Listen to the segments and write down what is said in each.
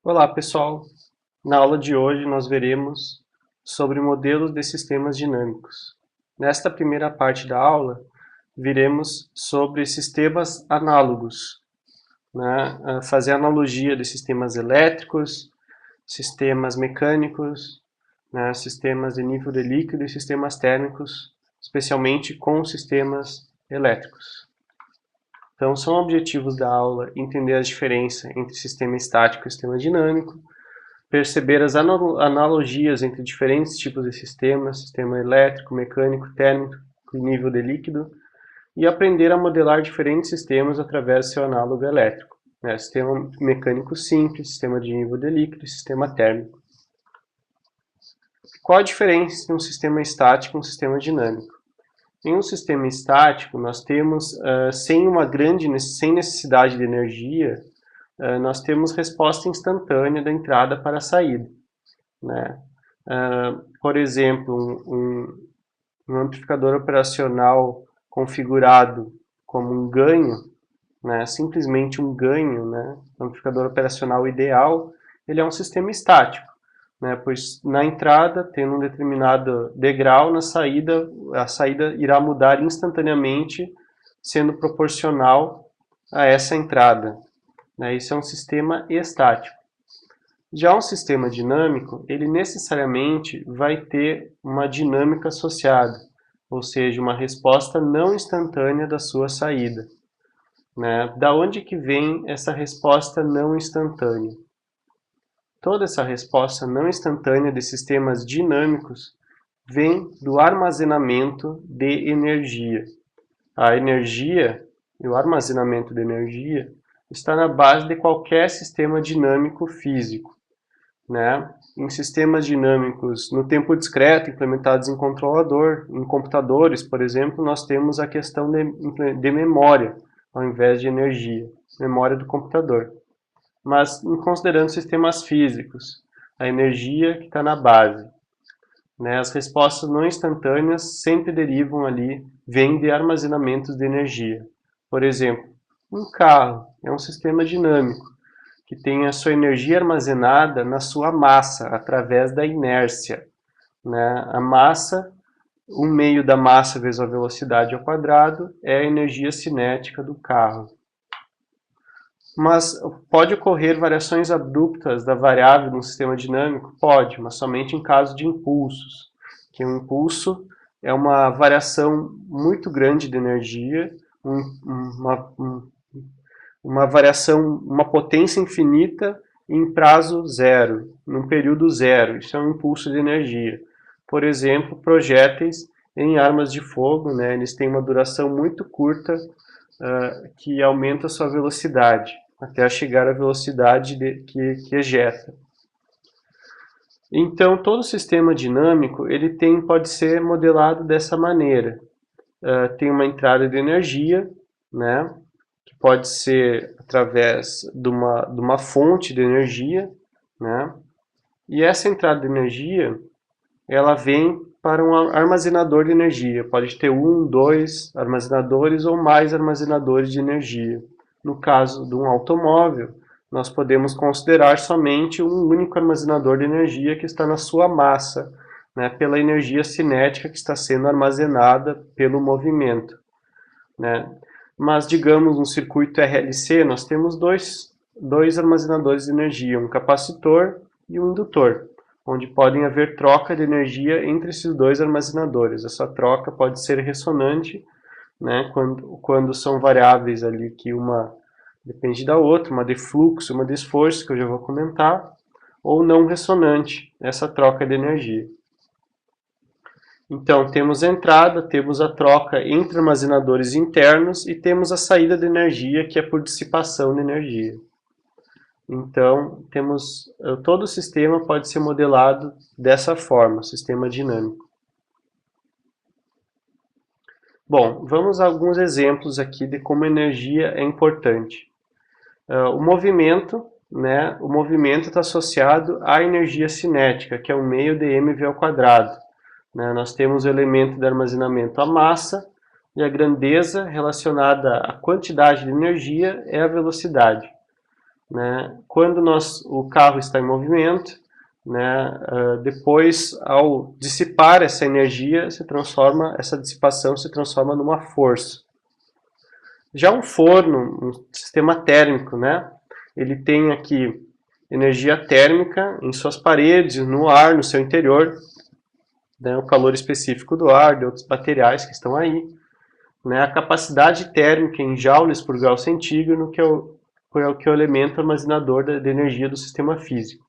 Olá, pessoal! Na aula de hoje nós veremos sobre modelos de sistemas dinâmicos. Nesta primeira parte da aula, veremos sobre sistemas análogos, né? Fazer analogia de sistemas elétricos, sistemas mecânicos, né? Sistemas de nível de líquido e sistemas térmicos, especialmente com sistemas elétricos. Então, são objetivos da aula entender a diferença entre sistema estático e sistema dinâmico, perceber as analogias entre diferentes tipos de sistemas, sistema elétrico, mecânico, térmico e nível de líquido, e aprender a modelar diferentes sistemas através do seu análogo elétrico, né? Sistema mecânico simples, sistema de nível de líquido e sistema térmico. Qual a diferença entre um sistema estático e um sistema dinâmico? Em um sistema estático, nós temos, sem necessidade de energia, nós temos resposta instantânea da entrada para a saída, né? Por exemplo, um amplificador operacional configurado como um ganho, né, simplesmente um ganho, né, um amplificador operacional ideal, ele é um sistema estático, né, pois na entrada, tendo um determinado degrau, a saída irá mudar instantaneamente, sendo proporcional a essa entrada, né. Isso é um sistema estático. Já um sistema dinâmico, ele necessariamente vai ter uma dinâmica associada, ou seja, uma resposta não instantânea da sua saída, né? Da onde que vem essa resposta não instantânea? Toda essa resposta não instantânea de sistemas dinâmicos vem do armazenamento de energia. A energia e o armazenamento de energia está na base de qualquer sistema dinâmico físico, né? Em sistemas dinâmicos no tempo discreto, implementados em controlador, em computadores, por exemplo, nós temos a questão de memória, ao invés de energia, memória do computador. Mas, considerando sistemas físicos, a energia que está na base, né? As respostas não instantâneas sempre derivam ali, vêm de armazenamentos de energia. Por exemplo, um carro é um sistema dinâmico, que tem a sua energia armazenada na sua massa, através da inércia, né? A massa, o meio da massa vezes a velocidade ao quadrado, é a energia cinética do carro. Mas pode ocorrer variações abruptas da variável no sistema dinâmico? Pode, mas somente em caso de impulsos, que um impulso é uma variação muito grande de energia, uma variação, uma potência infinita em prazo zero, num período zero. Isso é um impulso de energia. Por exemplo, projéteis em armas de fogo, né, eles têm uma duração muito curta, que aumenta a sua velocidade, até chegar à velocidade que ejeta. Então, todo sistema dinâmico ele pode ser modelado dessa maneira. Tem uma entrada de energia, né, que pode ser através de uma fonte de energia, né? E essa entrada de energia, ela vem para um armazenador de energia. Pode ter um, dois armazenadores ou mais armazenadores de energia. No caso de um automóvel, nós podemos considerar somente um único armazenador de energia que está na sua massa, né, pela energia cinética que está sendo armazenada pelo movimento, né? Mas, digamos, no circuito RLC, nós temos dois armazenadores de energia, um capacitor e um indutor, onde podem haver troca de energia entre esses dois armazenadores. Essa troca pode ser ressonante, né, quando são variáveis ali que uma depende da outra, uma de fluxo, uma de esforço, que eu já vou comentar, ou não ressonante, essa troca de energia. Então, temos a entrada, temos a troca entre armazenadores internos e temos a saída de energia, que é por dissipação de energia. Então, todo o sistema pode ser modelado dessa forma, sistema dinâmico. Bom, vamos a alguns exemplos aqui de como a energia é importante. O movimento, né, o movimento está associado à energia cinética, que é 1 meio de mv ao quadrado. Nós temos o elemento de armazenamento, a massa, e a grandeza relacionada à quantidade de energia é a velocidade. né? Quando o carro está em movimento, né, depois, ao dissipar essa energia, essa dissipação se transforma numa força. Já um forno, um sistema térmico, né, ele tem aqui energia térmica em suas paredes, no ar, no seu interior, né, o calor específico do ar, de outros materiais que estão aí, né, a capacidade térmica em joules por grau centígrado, que é o elemento armazenador da energia do sistema físico.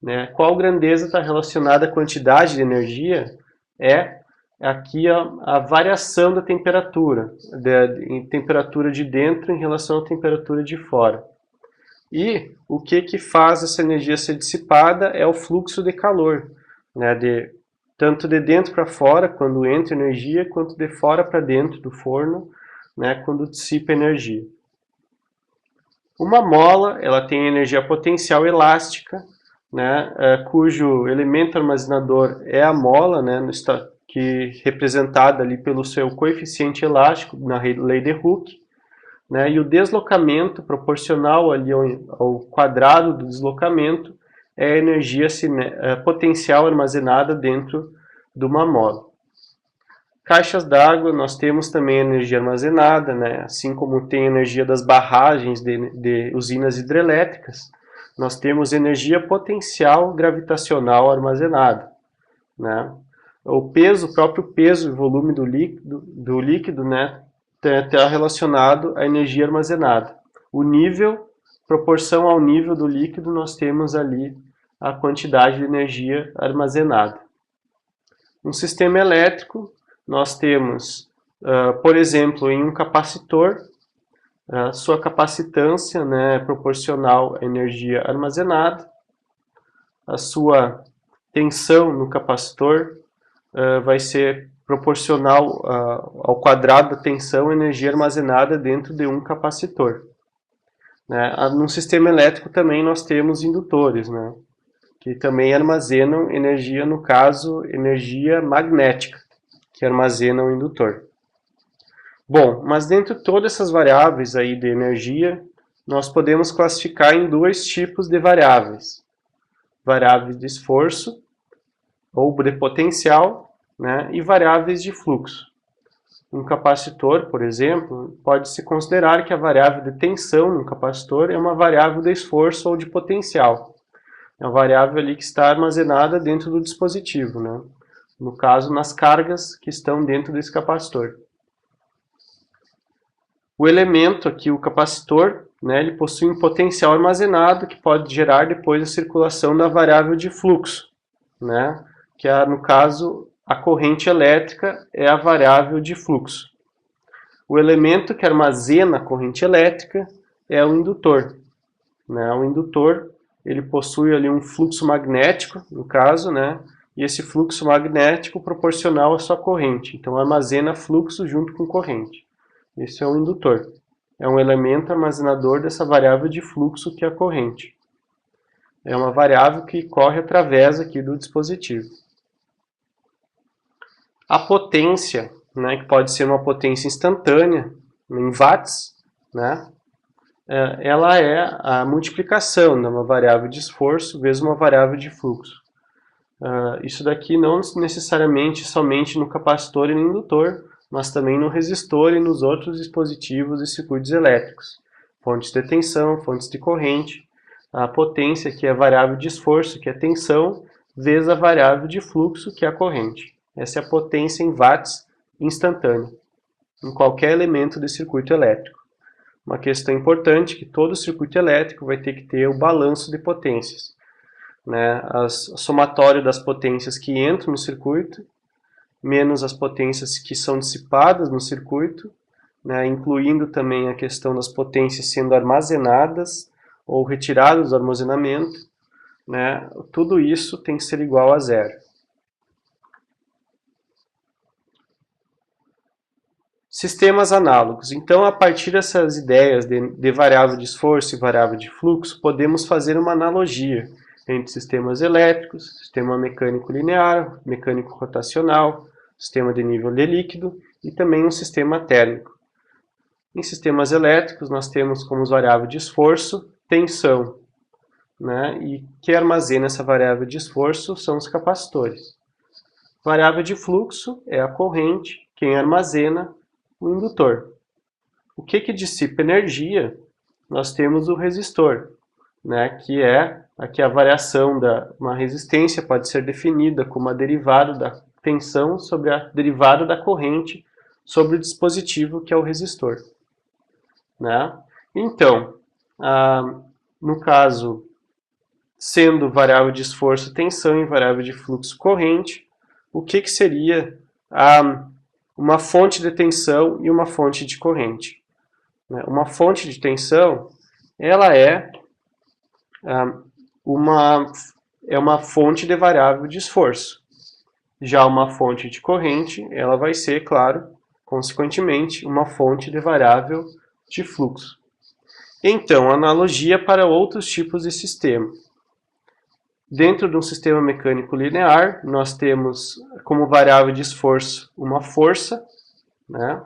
Né? Qual grandeza está relacionada à quantidade de energia? É aqui a variação da temperatura, temperatura de dentro em relação à temperatura de fora. E o que faz essa energia ser dissipada é o fluxo de calor, né? Tanto de dentro para fora, quando entra energia, quanto de fora para dentro do forno, né? Quando dissipa energia. Uma mola, ela tem energia potencial elástica, né, cujo elemento armazenador é a mola, né, que representada ali pelo seu coeficiente elástico na lei de Hooke, né, e o deslocamento proporcional ali ao quadrado do deslocamento é a energia potencial armazenada dentro de uma mola. Caixas d'água, nós temos também energia armazenada, né, assim como tem energia das barragens de usinas hidrelétricas, nós temos energia potencial gravitacional armazenada, né? O próprio peso e volume do líquido, né, está relacionado à energia armazenada. O nível, proporção ao nível do líquido, nós temos ali a quantidade de energia armazenada. Um sistema elétrico, nós temos, por exemplo, em um capacitor, a sua capacitância, né, proporcional à energia armazenada, a sua tensão no capacitor vai ser proporcional ao quadrado da tensão energia armazenada dentro de um capacitor. Né? No sistema elétrico também nós temos indutores, né, que também armazenam energia, no caso, energia magnética, que armazena o indutor. Bom, mas dentro de todas essas variáveis aí de energia, nós podemos classificar em dois tipos de variáveis. Variáveis de esforço, ou de potencial, né, e variáveis de fluxo. Um capacitor, por exemplo, pode-se considerar que a variável de tensão no capacitor é uma variável de esforço ou de potencial. É uma variável ali que está armazenada dentro do dispositivo, né? No caso, nas cargas que estão dentro desse capacitor. O elemento aqui, o capacitor, né, ele possui um potencial armazenado que pode gerar depois a circulação da variável de fluxo, né, que é, no caso, a corrente elétrica é a variável de fluxo. O elemento que armazena a corrente elétrica é o indutor. Né? O indutor, ele possui ali um fluxo magnético, no caso, né, e esse fluxo magnético proporcional à sua corrente. Então, armazena fluxo junto com corrente. Esse é o indutor. É um elemento armazenador dessa variável de fluxo que é a corrente. É uma variável que corre através aqui do dispositivo. A potência, né, que pode ser uma potência instantânea, em watts, né, ela é a multiplicação de uma variável de esforço vezes uma variável de fluxo. Isso daqui não necessariamente somente no capacitor e no indutor, mas também no resistor e nos outros dispositivos e circuitos elétricos. Fontes de tensão, fontes de corrente, a potência, que é a variável de esforço, que é a tensão, vezes a variável de fluxo, que é a corrente. Essa é a potência em watts instantânea, em qualquer elemento de circuito elétrico. Uma questão importante é que todo circuito elétrico vai ter que ter o balanço de potências. Né? O somatório das potências que entram no circuito, menos as potências que são dissipadas no circuito, né, incluindo também a questão das potências sendo armazenadas ou retiradas do armazenamento, né, tudo isso tem que ser igual a zero. Sistemas análogos. Então, a partir dessas ideias de variável de esforço e variável de fluxo, podemos fazer uma analogia entre sistemas elétricos, sistema mecânico linear, mecânico rotacional, sistema de nível de líquido e também um sistema térmico. Em sistemas elétricos, nós temos como variável de esforço tensão, né? E que armazena essa variável de esforço são os capacitores. Variável de fluxo é a corrente, quem armazena, o indutor. O que dissipa energia? Nós temos o resistor, né? Que é aqui a variação da uma resistência pode ser definida como a derivada da tensão sobre a derivada da corrente sobre o dispositivo que é o resistor, né? Então, no caso, sendo variável de esforço tensão e variável de fluxo corrente, o que seria uma fonte de tensão e uma fonte de corrente? Uma fonte de tensão, ela é uma fonte de variável de esforço. Já uma fonte de corrente, ela vai ser, claro, consequentemente, uma fonte de variável de fluxo. Então, analogia para outros tipos de sistema. Dentro de um sistema mecânico linear, nós temos como variável de esforço uma força, né?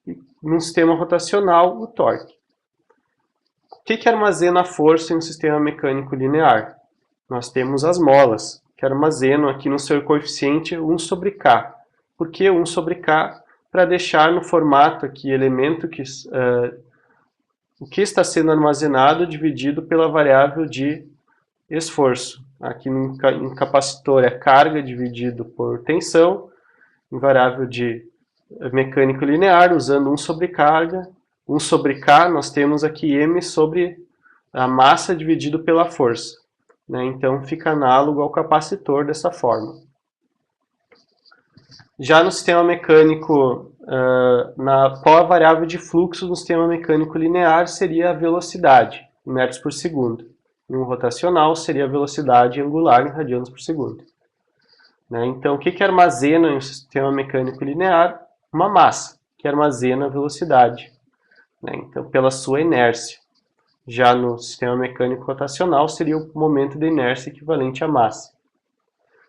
E num sistema rotacional, o torque. O que armazena a força em um sistema mecânico linear? Nós temos as molas, que armazenam aqui no seu coeficiente 1 sobre K. Por que 1 sobre K? Para deixar no formato aqui elemento que o que está sendo armazenado dividido pela variável de esforço. Aqui em capacitor é carga dividido por tensão, em variável de mecânico linear, usando 1 sobre carga. 1 sobre K, nós temos aqui M sobre a massa dividido pela força, né? Então fica análogo ao capacitor dessa forma. Já no sistema mecânico, qual a variável de fluxo no sistema mecânico linear seria a velocidade, em metros por segundo. Em um rotacional seria a velocidade angular em radianos por segundo. Né? Então, o que armazena em um sistema mecânico linear? Uma massa, que armazena a velocidade, né? Então, pela sua inércia. Já no sistema mecânico rotacional seria o momento de inércia equivalente à massa.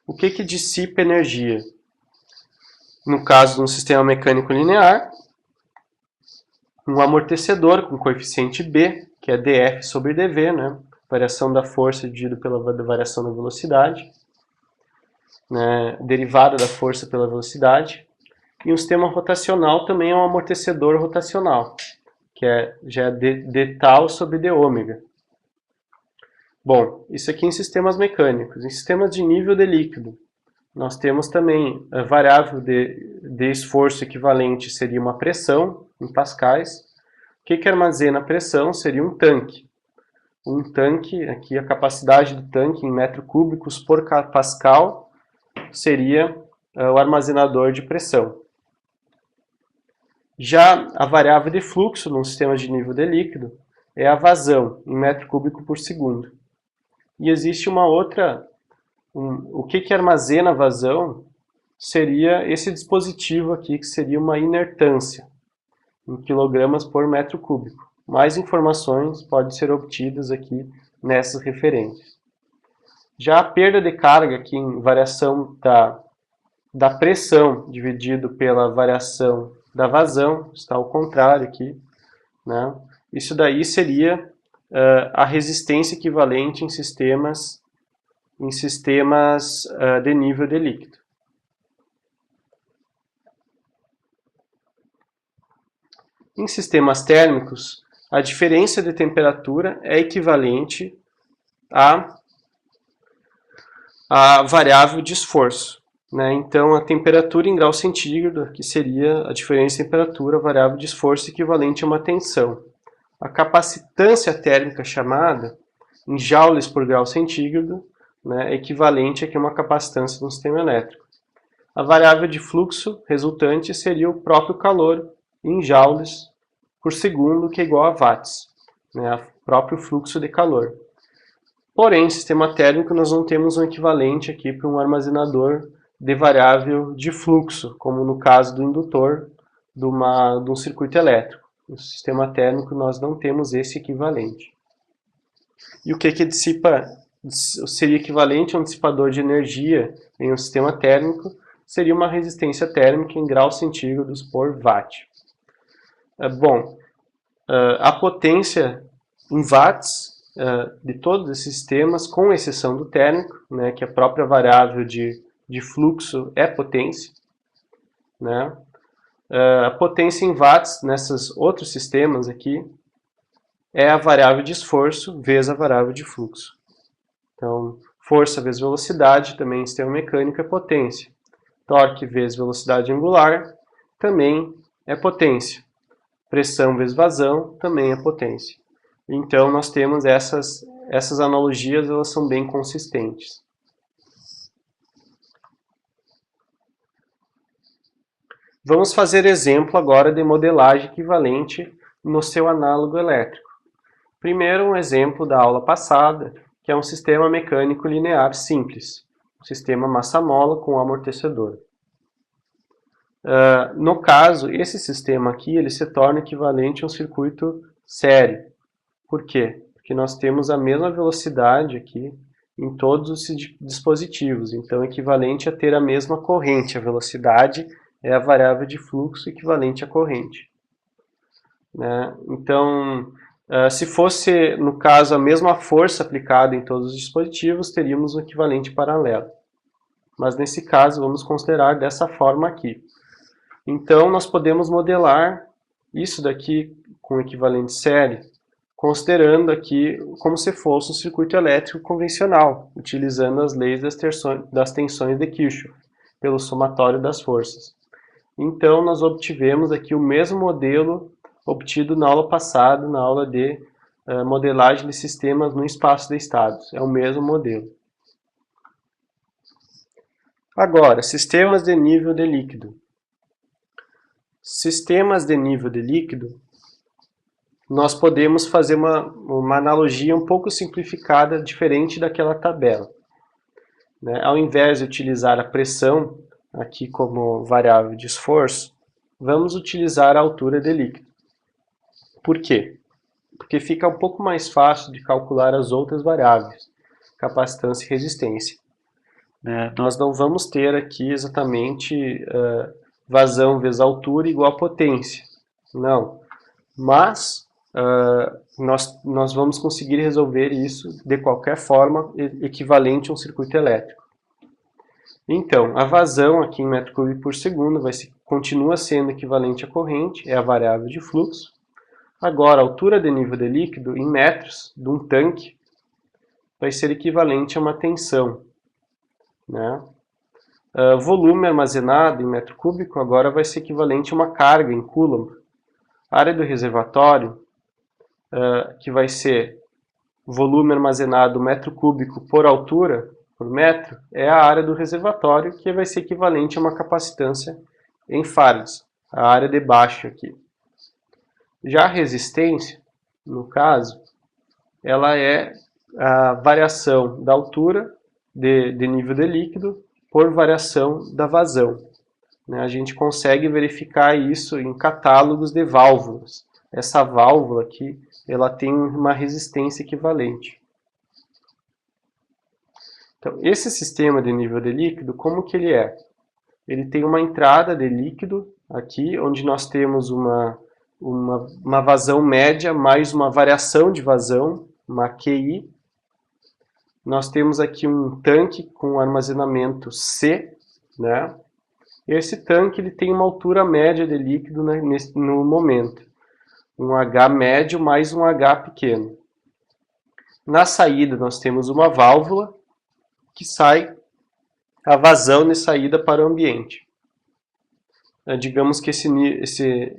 O que dissipa energia? No caso de um sistema mecânico linear, um amortecedor com coeficiente B, que é dF sobre dV, né? Variação da força dividido pela variação da velocidade, né? Derivada da força pela velocidade. E um sistema rotacional também é um amortecedor rotacional, que já é d tal sobre d ômega. Bom, isso aqui em sistemas mecânicos. Em sistemas de nível de líquido, nós temos também a variável de esforço equivalente seria uma pressão, em pascais. O que armazena a pressão seria um tanque. Um tanque, aqui a capacidade do tanque em metros cúbicos por pascal, seria o armazenador de pressão. Já a variável de fluxo num sistema de nível de líquido é a vazão, em metro cúbico por segundo. E existe uma outra, o que armazena a vazão seria esse dispositivo aqui, que seria uma inertância, em quilogramas por metro cúbico. Mais informações podem ser obtidas aqui nessas referências. Já a perda de carga, aqui em variação da pressão dividido pela variação da vazão, está ao contrário aqui, né? Isso daí seria a resistência equivalente em sistemas de nível de líquido. Em sistemas térmicos, a diferença de temperatura é equivalente à variável de esforço, né? Então, a temperatura em grau centígrado, que seria a diferença de temperatura, a variável de esforço equivalente a uma tensão. A capacitância térmica chamada, em joules por grau centígrado, né, é equivalente a uma capacitância de um sistema elétrico. A variável de fluxo resultante seria o próprio calor em joules por segundo, que é igual a watts, né, o próprio fluxo de calor. Porém, em sistema térmico, nós não temos um equivalente aqui para um armazenador de variável de fluxo, como no caso do indutor de um circuito elétrico. No sistema térmico, nós não temos esse equivalente. E o que seria equivalente a um dissipador de energia em um sistema térmico? Seria uma resistência térmica em graus centígrados por watt. Bom, a potência em watts de todos esses sistemas, com exceção do térmico, né, que a própria variável de fluxo é potência, né? A potência em watts nesses outros sistemas aqui é a variável de esforço vezes a variável de fluxo. Então, força vezes velocidade, também em sistema mecânico, é potência. Torque vezes velocidade angular, também é potência. Pressão vezes vazão, também é potência. Então, nós temos essas analogias, elas são bem consistentes. Vamos fazer exemplo agora de modelagem equivalente no seu análogo elétrico. Primeiro, um exemplo da aula passada, que é um sistema mecânico linear simples, um sistema massa-mola com amortecedor. No caso, esse sistema aqui ele se torna equivalente a um circuito série. Por quê? Porque nós temos a mesma velocidade aqui em todos os dispositivos, então é equivalente a ter a mesma corrente. A velocidade é a variável de fluxo equivalente à corrente, né? Então, se fosse, no caso, a mesma força aplicada em todos os dispositivos, teríamos um equivalente paralelo. Mas nesse caso, vamos considerar dessa forma aqui. Então, nós podemos modelar isso daqui com equivalente série, considerando aqui como se fosse um circuito elétrico convencional, utilizando as leis das tensões de Kirchhoff, pelo somatório das forças. Então, nós obtivemos aqui o mesmo modelo obtido na aula passada, na aula de modelagem de sistemas no espaço de estados. É o mesmo modelo. Agora, sistemas de nível de líquido. Sistemas de nível de líquido, nós podemos fazer uma analogia um pouco simplificada, diferente daquela tabela, né? Ao invés de utilizar a pressão aqui como variável de esforço, vamos utilizar a altura de líquido. Por quê? Porque fica um pouco mais fácil de calcular as outras variáveis, capacitância e resistência. Nós não vamos ter aqui exatamente vazão vezes altura igual a potência. Não. Mas nós vamos conseguir resolver isso de qualquer forma equivalente a um circuito elétrico. Então, a vazão aqui em metro cúbico por segundo continua sendo equivalente à corrente, é a variável de fluxo. Agora, a altura de nível de líquido em metros de um tanque vai ser equivalente a uma tensão, né? Volume armazenado em metro cúbico agora vai ser equivalente a uma carga em coulomb. A área do reservatório, que vai ser volume armazenado metro cúbico por altura, por metro, é a área do reservatório, que vai ser equivalente a uma capacitância em farads, a área de baixo aqui. Já a resistência, no caso, ela é a variação da altura de nível de líquido por variação da vazão. A gente consegue verificar isso em catálogos de válvulas. Essa válvula aqui, ela tem uma resistência equivalente. Então, esse sistema de nível de líquido, como que ele é? Ele tem uma entrada de líquido aqui, onde nós temos uma vazão média mais uma variação de vazão, uma QI. Nós temos aqui um tanque com armazenamento C, né? E esse tanque ele tem uma altura média de líquido no momento. Um H médio mais um H pequeno. Na saída nós temos uma válvula que sai a vazão de saída para o ambiente. Digamos que esse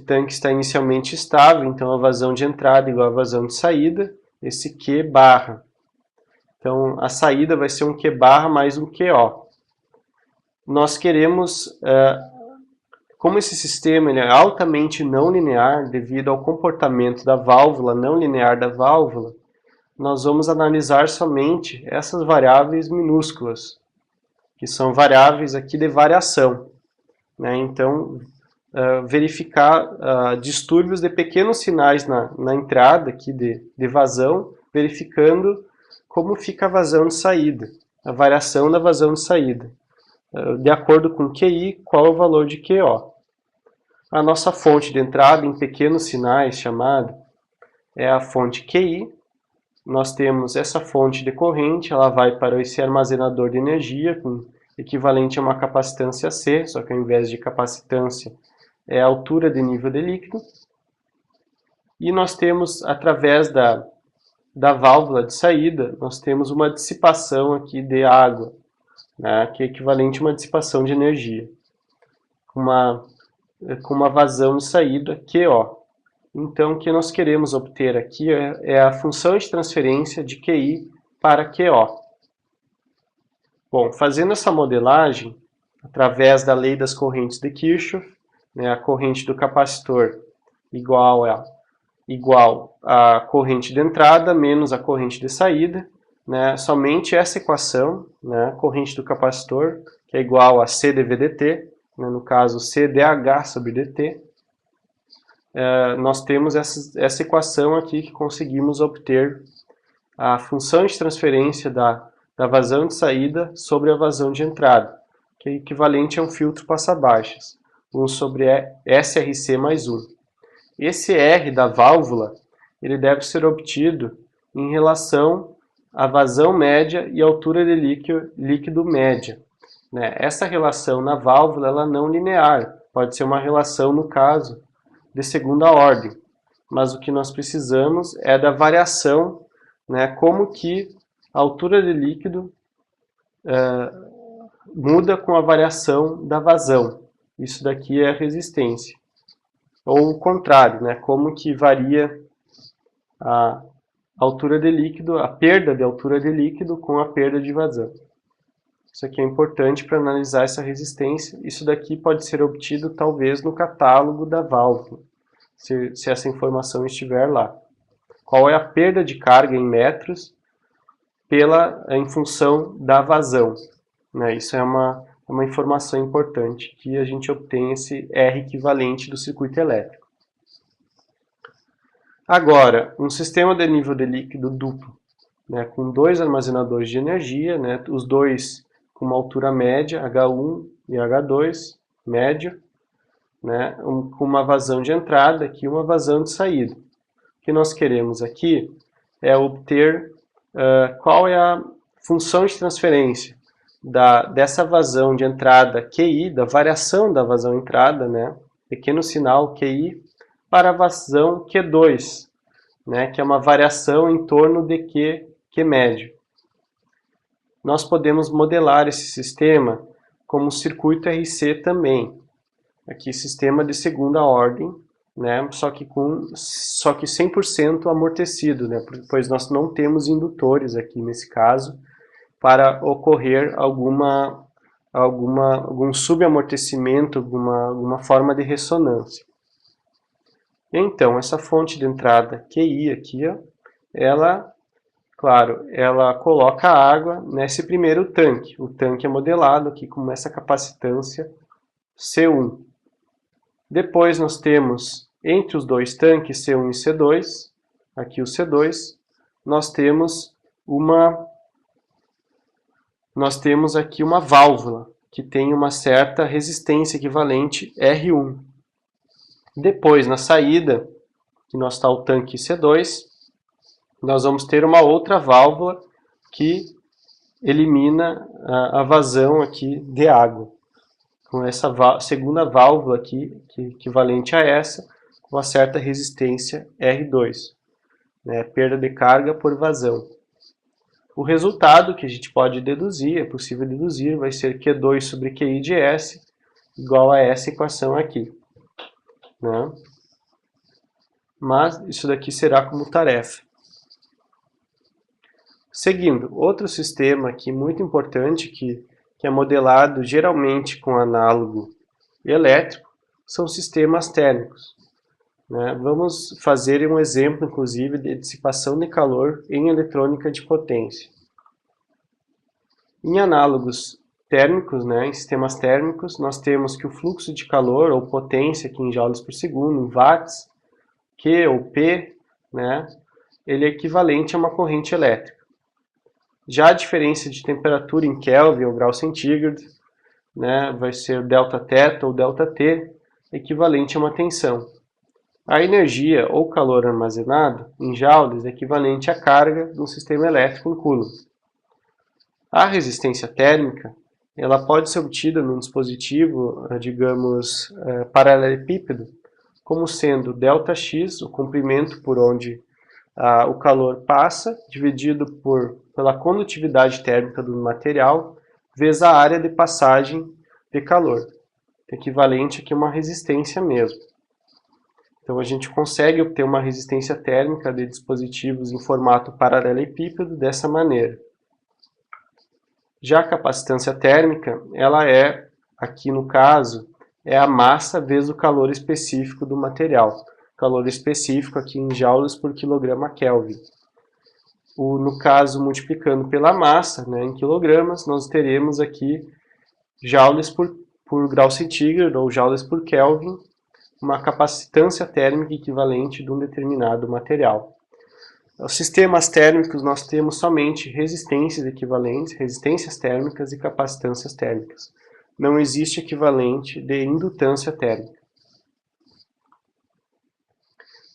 tanque está inicialmente estável, então a vazão de entrada é igual a vazão de saída, esse Q barra. Então a saída vai ser um Q barra mais um QO. Nós queremos, como esse sistema ele é altamente não linear, devido ao comportamento da válvula não linear da válvula, nós vamos analisar somente essas variáveis minúsculas, que são variáveis aqui de variação, né? Então, verificar distúrbios de pequenos sinais na entrada aqui de vazão, verificando como fica a vazão de saída, a variação da vazão de saída. De acordo com QI, qual é o valor de QO. A nossa fonte de entrada em pequenos sinais, chamada, é a fonte QI. Nós temos essa fonte decorrente, ela vai para esse armazenador de energia, com equivalente a uma capacitância C, só que ao invés de capacitância é a altura de nível de líquido. E nós temos, através da válvula de saída, nós temos uma dissipação aqui de água, né, que é equivalente a uma dissipação de energia, com uma vazão de saída QO. Então, o que nós queremos obter aqui é a função de transferência de QI para QO. Bom, fazendo essa modelagem, através da lei das correntes de Kirchhoff, né, a corrente do capacitor igual à corrente de entrada menos a corrente de saída, né, somente essa equação, né, a corrente do capacitor, que é igual a C dV dt, né, no caso CdH sobre dt, nós temos essa equação aqui que conseguimos obter a função de transferência da vazão de saída sobre a vazão de entrada, que é equivalente a um filtro passa-baixas, 1 sobre SRC mais 1. Esse R da válvula ele deve ser obtido em relação à vazão média e altura de líquido média. Né? Essa relação na válvula ela não linear, pode ser uma relação, no caso, de segunda ordem, mas o que nós precisamos é da variação, né, como que a altura de líquido muda com a variação da vazão. Isso daqui é a resistência. Ou o contrário, né, como que varia a altura de líquido, a perda de altura de líquido com a perda de vazão. Isso aqui é importante para analisar essa resistência. Isso daqui pode ser obtido talvez no catálogo da válvula, se essa informação estiver lá. Qual é a perda de carga em metros em função da vazão? Né? Isso é uma informação importante que a gente obtém esse R equivalente do circuito elétrico. Agora, um sistema de nível de líquido duplo, né, com dois armazenadores de energia, né, os dois com uma altura média, H1 e H2, médio, né, com uma vazão de entrada aqui e uma vazão de saída. O que nós queremos aqui é obter qual é a função de transferência dessa vazão de entrada QI, da variação da vazão entrada, né, pequeno sinal QI, para a vazão Q2, né, que é uma variação em torno de Q médio. Nós podemos modelar esse sistema como circuito RC também. Aqui sistema de segunda ordem, né, só que 100% amortecido, né, pois nós não temos indutores aqui nesse caso para ocorrer algum subamortecimento, alguma forma de ressonância. Então, essa fonte de entrada QI aqui, ó, ela coloca água nesse primeiro tanque. O tanque é modelado aqui com essa capacitância C1. Depois nós temos, entre os dois tanques, C1 e C2, aqui o C2, nós temos aqui uma válvula, que tem uma certa resistência equivalente R1. Depois, na saída, que nós está o tanque C2, nós vamos ter uma outra válvula que elimina a vazão aqui de água. Com essa segunda válvula aqui, que é equivalente a essa, com uma certa resistência R2, né, perda de carga por vazão. O resultado que a gente pode deduzir, é possível deduzir, vai ser Q2 sobre QI de S igual a essa equação aqui. Né? Mas isso daqui será como tarefa. Seguindo, outro sistema aqui muito importante que é modelado geralmente com análogo elétrico, são sistemas térmicos. Né? Vamos fazer um exemplo, inclusive, de dissipação de calor em eletrônica de potência. Em análogos térmicos, né, em sistemas térmicos, nós temos que o fluxo de calor, ou potência aqui em joules por segundo, em watts, Q ou P, né, ele é equivalente a uma corrente elétrica. Já a diferença de temperatura em Kelvin ou grau centígrado, né, vai ser ΔT ou ΔT, equivalente a uma tensão. A energia ou calor armazenado em joules é equivalente à carga de um sistema elétrico em coulomb. A resistência térmica ela pode ser obtida num dispositivo, digamos, paralelepípedo, como sendo ΔX, o comprimento por onde o calor passa, dividido pela condutividade térmica do material, vezes a área de passagem de calor, equivalente aqui a uma resistência mesmo. Então a gente consegue obter uma resistência térmica de dispositivos em formato paralelepípedo dessa maneira. Já a capacitância térmica, ela é, aqui no caso, é a massa vezes o calor específico do material. Calor específico aqui em joules por quilograma Kelvin. No caso, multiplicando pela massa, né, em quilogramas, nós teremos aqui joules por grau centígrado ou joules por Kelvin, uma capacitância térmica equivalente de um determinado material. Os sistemas térmicos nós temos somente resistências equivalentes, resistências térmicas e capacitâncias térmicas. Não existe equivalente de indutância térmica.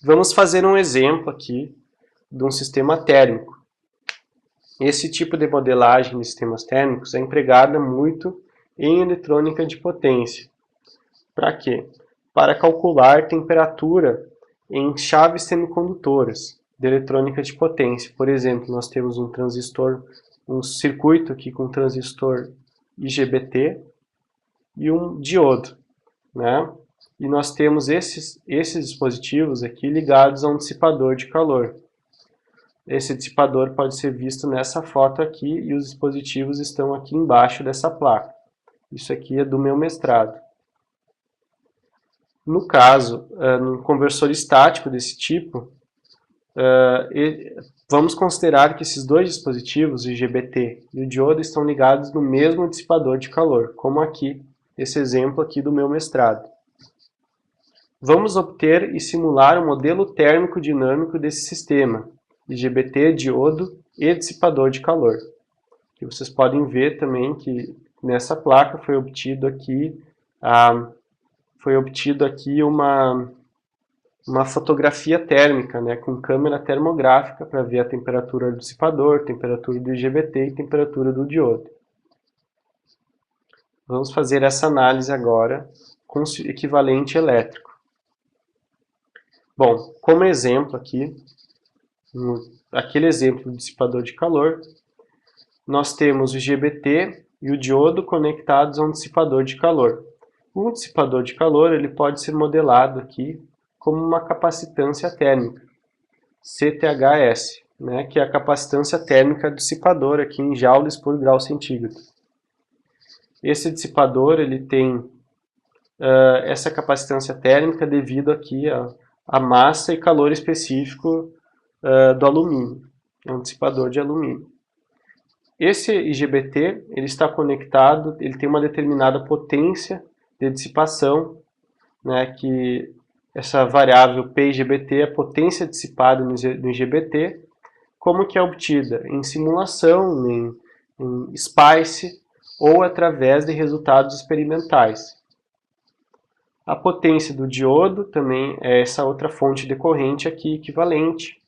Vamos fazer um exemplo aqui de um sistema térmico. Esse tipo de modelagem de sistemas térmicos é empregada muito em eletrônica de potência. Para quê? Para calcular temperatura em chaves semicondutoras de eletrônica de potência. Por exemplo, nós temos um transistor, um circuito aqui com um transistor IGBT e um diodo, né? E nós temos esses dispositivos aqui ligados a um dissipador de calor. Esse dissipador pode ser visto nessa foto aqui e os dispositivos estão aqui embaixo dessa placa. Isso aqui é do meu mestrado. No caso, num conversor estático desse tipo, vamos considerar que esses dois dispositivos, o IGBT e o diodo, estão ligados no mesmo dissipador de calor, como aqui, esse exemplo aqui do meu mestrado. Vamos obter e simular o modelo térmico dinâmico desse sistema, IGBT, diodo e dissipador de calor. E vocês podem ver também que nessa placa foi obtido aqui uma fotografia térmica, né, com câmera termográfica para ver a temperatura do dissipador, temperatura do IGBT e temperatura do diodo. Vamos fazer essa análise agora com o equivalente elétrico. Bom, como exemplo aqui, aquele exemplo do dissipador de calor, nós temos o IGBT e o diodo conectados a um dissipador de calor. Um dissipador de calor ele pode ser modelado aqui como uma capacitância térmica, CTHS, né, que é a capacitância térmica do dissipador aqui em joules por grau centígrado. Esse dissipador ele tem essa capacitância térmica devido aqui a massa e calor específico do alumínio. É um dissipador de alumínio. Esse IGBT ele está conectado, ele tem uma determinada potência de dissipação, né, que essa variável PIGBT é a potência dissipada no IGBT, como que é obtida? Em simulação, em SPICE ou através de resultados experimentais. A potência do diodo também é essa outra fonte decorrente aqui, equivalente,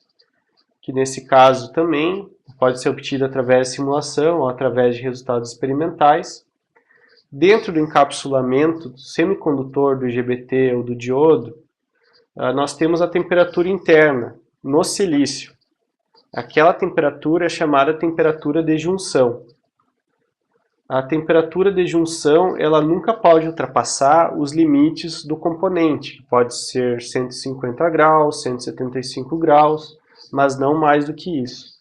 que nesse caso também pode ser obtida através de simulação ou através de resultados experimentais. Dentro do encapsulamento semicondutor do IGBT ou do diodo, nós temos a temperatura interna, no silício. Aquela temperatura é chamada temperatura de junção. A temperatura de junção ela nunca pode ultrapassar os limites do componente, que pode ser 150 graus, 175 graus, mas não mais do que isso.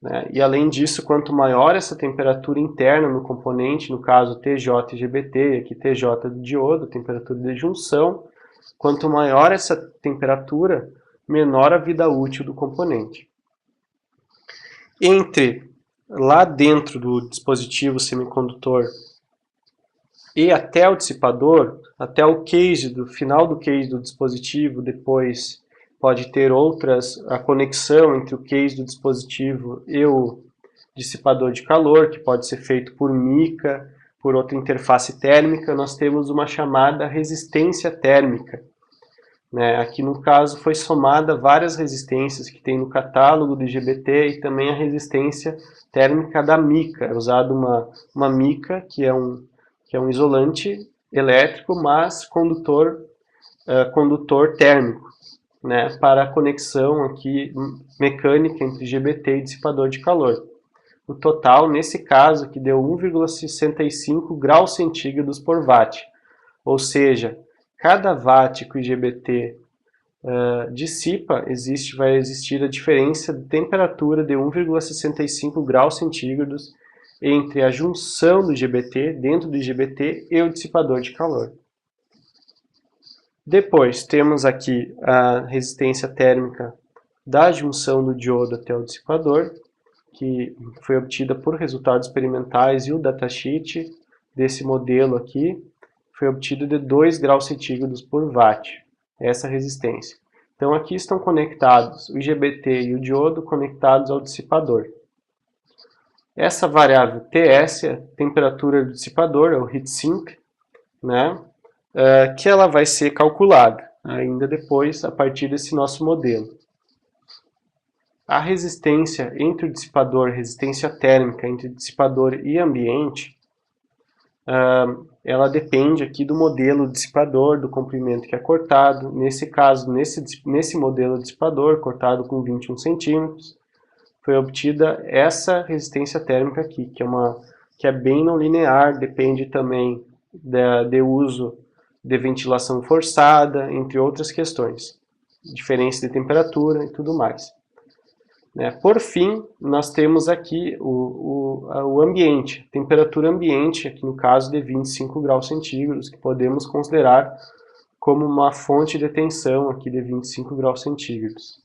Né? E além disso, quanto maior essa temperatura interna no componente, no caso TJ e GBT, aqui TJ do diodo, temperatura de junção, quanto maior essa temperatura, menor a vida útil do componente. Lá dentro do dispositivo semicondutor e até o dissipador, até o case, do final do case do dispositivo, depois pode ter a conexão entre o case do dispositivo e o dissipador de calor, que pode ser feito por mica, por outra interface térmica, nós temos uma chamada resistência térmica. né? Aqui no caso foi somada várias resistências que tem no catálogo do IGBT e também a resistência térmica da mica. É usado uma mica, que é um isolante elétrico, mas condutor térmico, né, para a conexão aqui mecânica entre IGBT e dissipador de calor. O total, nesse caso, que deu 1,65 graus centígrados por watt, ou seja, cada watt que o IGBT dissipa, vai existir a diferença de temperatura de 1,65 graus centígrados entre a junção do IGBT, dentro do IGBT, e o dissipador de calor. Depois, temos aqui a resistência térmica da junção do diodo até o dissipador, que foi obtida por resultados experimentais, e o datasheet desse modelo aqui foi obtido de 2 graus centígrados por watt, essa resistência. Então aqui estão conectados o IGBT e o diodo conectados ao dissipador. Essa variável TS, a temperatura do dissipador, é o heatsink, né, que ela vai ser calculada ainda depois a partir desse nosso modelo. A resistência entre o dissipador, resistência térmica entre dissipador e ambiente, ela depende aqui do modelo dissipador, do comprimento que é cortado. Nesse caso, nesse modelo dissipador, cortado com 21 centímetros, foi obtida essa resistência térmica aqui, que é bem não linear, depende também de uso de ventilação forçada, entre outras questões, diferença de temperatura e tudo mais. Por fim, nós temos aqui o ambiente, temperatura ambiente, aqui no caso de 25 graus centígrados, que podemos considerar como uma fonte de tensão aqui de 25 graus centígrados.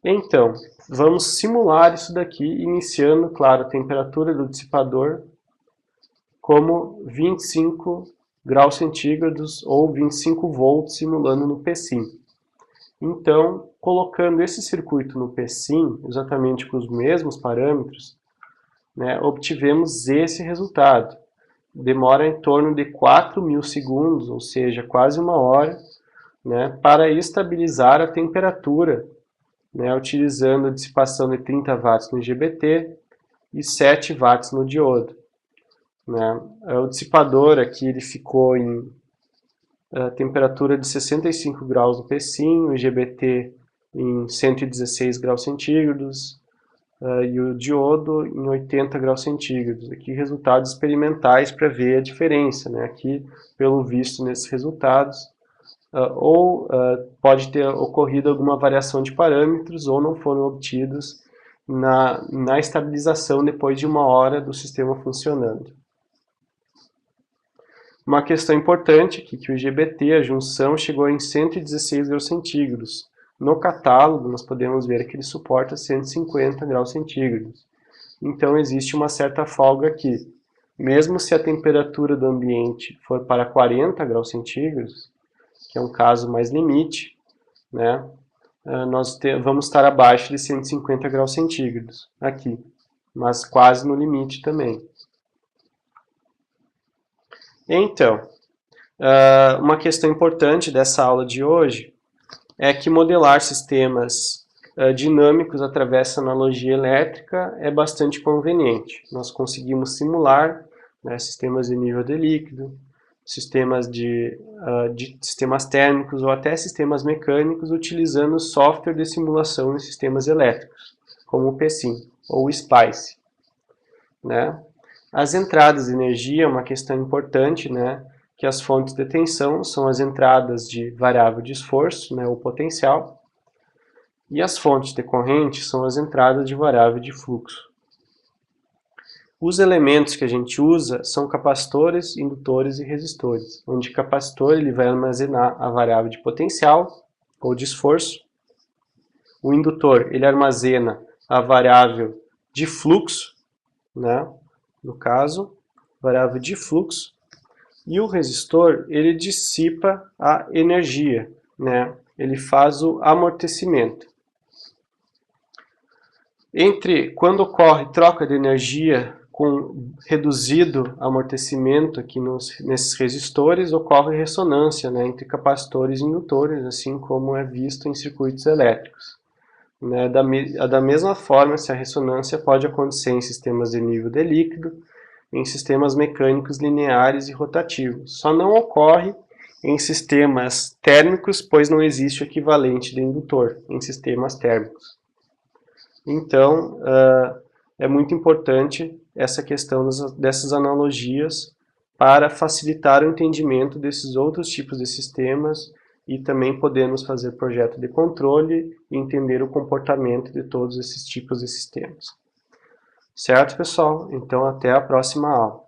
Então, vamos simular isso daqui, iniciando, claro, a temperatura do dissipador como 25 graus centígrados ou 25 volts, simulando no PSIM. Então, colocando esse circuito no PSIM, exatamente com os mesmos parâmetros, né, obtivemos esse resultado. Demora em torno de 4.000 segundos, ou seja, quase uma hora, né, para estabilizar a temperatura, né, utilizando a dissipação de 30 watts no IGBT e 7 watts no diodo. Né. O dissipador aqui ele ficou em temperatura de 65 graus no PSIM, o IGBT em 116 graus centígrados e o diodo em 80 graus centígrados. Aqui resultados experimentais para ver a diferença, né? Aqui, pelo visto nesses resultados, pode ter ocorrido alguma variação de parâmetros ou não foram obtidos na estabilização depois de uma hora do sistema funcionando. Uma questão importante aqui, que o IGBT, a junção, chegou em 116 graus centígrados. No catálogo, nós podemos ver que ele suporta 150 graus centígrados. Então, existe uma certa folga aqui. Mesmo se a temperatura do ambiente for para 40 graus centígrados, que é um caso mais limite, né, nós vamos estar abaixo de 150 graus centígrados aqui, mas quase no limite também. Então, uma questão importante dessa aula de hoje é que modelar sistemas dinâmicos através da analogia elétrica é bastante conveniente. Nós conseguimos simular, né, sistemas de nível de líquido, sistemas sistemas térmicos ou até sistemas mecânicos utilizando software de simulação em sistemas elétricos, como o PSIM ou o SPICE, né? As entradas de energia é uma questão importante, né? Que as fontes de tensão são as entradas de variável de esforço, né, o potencial, e as fontes de corrente são as entradas de variável de fluxo. Os elementos que a gente usa são capacitores, indutores e resistores, onde o capacitor ele vai armazenar a variável de potencial ou de esforço, o indutor ele armazena a variável de fluxo, né, no caso, variável de fluxo, e o resistor, ele dissipa a energia, né? Ele faz o amortecimento. Quando ocorre troca de energia com reduzido amortecimento aqui nesses resistores, ocorre ressonância, né, entre capacitores e indutores, assim como é visto em circuitos elétricos. Né, da mesma forma, a ressonância pode acontecer em sistemas de nível de líquido, em sistemas mecânicos lineares e rotativos. Só não ocorre em sistemas térmicos, pois não existe o equivalente de indutor em sistemas térmicos. Então, é muito importante essa questão dessas analogias para facilitar o entendimento desses outros tipos de sistemas e também podemos fazer projeto de controle e entender o comportamento de todos esses tipos de sistemas. Certo, pessoal? Então, até a próxima aula.